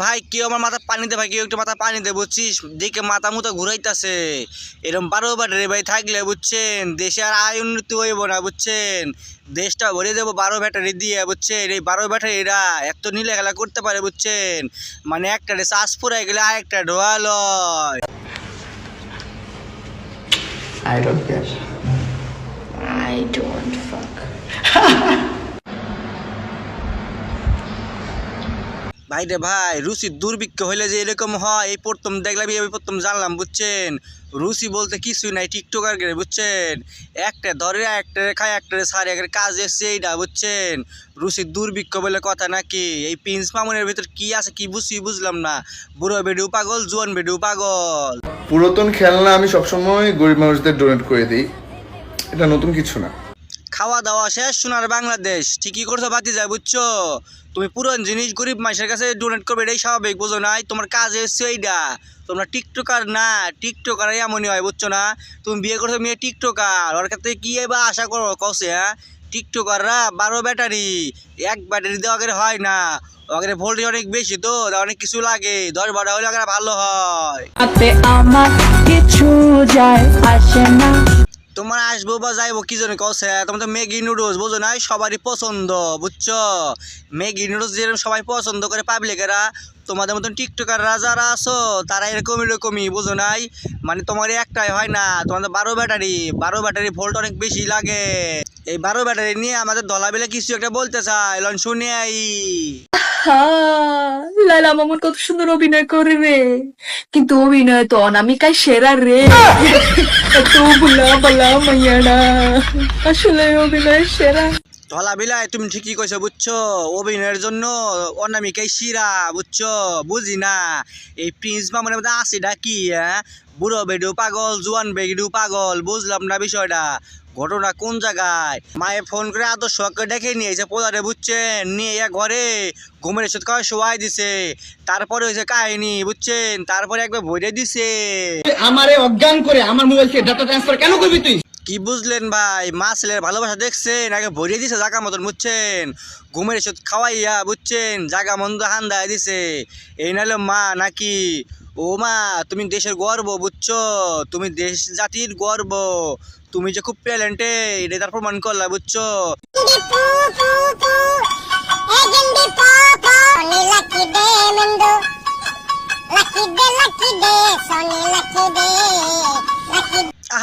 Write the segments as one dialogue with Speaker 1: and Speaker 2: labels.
Speaker 1: ভাই কেউ আমার মাথা পানি দে ভাই, কেউ একটু মাথা পানি দে বুঝছিস, দেখে মাথা মতো ঘুরাইতেছে। এরকম 12 ব্যাটারি ভাই থাকলে বুঝছেন দেশে আর আয় উন্নতি হইব না বুঝছেন, দেশটা ভরে দেবো 12 ব্যাটারি দিয়ে বুঝছেন। এই 12 ব্যাটারিরা এত নীলে খেলা করতে পারে বুঝছেন, মানে একটা চার্জ পুরাই গেলে আরেকটা ঢোয়া লয়।
Speaker 2: I don't care.
Speaker 3: I don't fuck.
Speaker 1: ভাই রে ভাই, রুচি দুর্ভিক্ষ হইলে যে এরকম হয় এই প্রথম দেখলাম, এই প্রথম জানলাম বুঝছেন। রুচি বলতে কিছুই নাই, টিকটকার গেলে বুঝছেন, একটা ধরে একটা খায় একটা সারে একটা কাজ এসছে এইটা বুঝছেন। রুচির দুর্ভিক্ষ বলে কথা নাকি? এই প্রিন্স মামুনের ভিতর কি আছে কি বুঝলাম না। বুড়ো বেডিও পাগল, জোয়ান বেডিও পাগল।
Speaker 2: পুরাতন খেলনা আমি সবসময় গরিব মানুষদের ডোনেট করে দিই, এটা নতুন কিছু না।
Speaker 1: খাওয়া দাওয়া শেষ, সোনার বাংলাদেশ ঠিকই করছো বাতি যায় বুঝছো। তুমি পুরান জিনিস গরিব মানুষের কাছে ডোনেট করবে, এটাই স্বাভাবিক বুঝো নাই? তোমার কাজ এসছে এইটা, তোমরা টিকটকার না, টিকটকার এমনই হয় বুঝছো না। তুমি বিয়ে করছো মেয়ে টিকটকার, ওর কাছে কি বা আশা করো কসে? হ্যাঁ, টিকটকাররা 12 ব্যাটারি, এক ব্যাটারি দেওয়া করে হয় না, ওখানে ভোল্টেজ অনেক বেশি তো, অনেক কিছু লাগে, 10-12 হলে ওখানে ভালো হয়।
Speaker 3: আমার কিছু যায় আসে না।
Speaker 1: তোমার আসবো বা যাইবো কি জন্য কসে? তোমার তো ম্যাগি নুডলস বোঝো নাই, সবারই পছন্দ বুঝছো। ম্যাগি নুডলস যেরকম সবাই পছন্দ করে পাবলিকেরা, তোমাদের মতন টিকটকাররা যারা আছো তারা এরকমই বোঝো নাই। মানে তোমার একটাই হয় না, তোমাদের 12 ব্যাটারি ভোল্ট অনেক বেশি লাগে। এই 12 ব্যাটারি নিয়ে আমাদের দলাবেলা কিছু একটা বলতে চাই, লন শুনে আই।
Speaker 3: লালা মামুন কত সুন্দর অভিনয় করে রে, কিন্তু অভিনয় তো অনামিকায় সেরা রে। এত বুলা বলা মাইয়াডা, আসলে অভিনয় সেরা।
Speaker 1: ধলা বিলায় তুমি ঠিকই কইছো বুঝছো, অভিনয়ের জন্য অনামিকাই শিরা বুঝছো। বুঝি না এই প্রিন্স মামুনের মধ্যে আসিটা কি? হ্যাঁ, বুড়ো বেডিও পাগল, জোয়ান বেডিও পাগল, বুঝলাম না বিষয়টা। ঘটনা কোন জায়গায়? মায়ে ফোন করে আদর্শ ডেকে নিয়ে এসে পোলারে বুঝছেন, নিয়ে ঘরে ঘুমের ওষুধ খাওয়া শোয়াই দিছে। তারপরে হয়েছে কাহিনী বুঝছেন, তারপরে একবার ভরে দিছে।
Speaker 4: আমারে অজ্ঞান করে আমার মোবাইল থেকে ডাটা ট্রান্সফার কেন করবি তুই?
Speaker 1: কি বুঝলেন ভাই? মা ছেলের ভালোবাসা দেখছেন, আগে ভরিয়ে দিছে জাগা মতন বুঝছেন, ঘুমের ওষুধ খাওয়াইয়া বুঝছেন জাগা মন্দ হান্দায় দিছে। এই নাহলে মা নাকি? ও মা, তুমি দেশের গর্ব বুঝছো, তুমি দেশ জাতির গর্ব, তুমি যে খুব ট্যালেন্টেড এটা প্রমাণ করলা বুঝছো।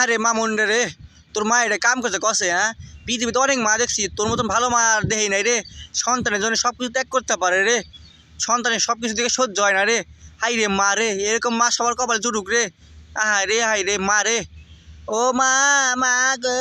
Speaker 1: আরে মামুন রে, তোর মা এটা কাম করছে কসে? হ্যাঁ, পৃথিবীতে অনেক মা দেখছি, তোর মতন ভালো মা আর দেখি নাই রে। সন্তানের জন্য সব কিছু ত্যাগ করতে পারে রে, সন্তানের সব কিছু থেকে সহ্য হয় না রে। হাই রে মা রে, এরকম মা সবার কপালে জুটুক রে। হাই রে মা রে, ও মা, মা গো।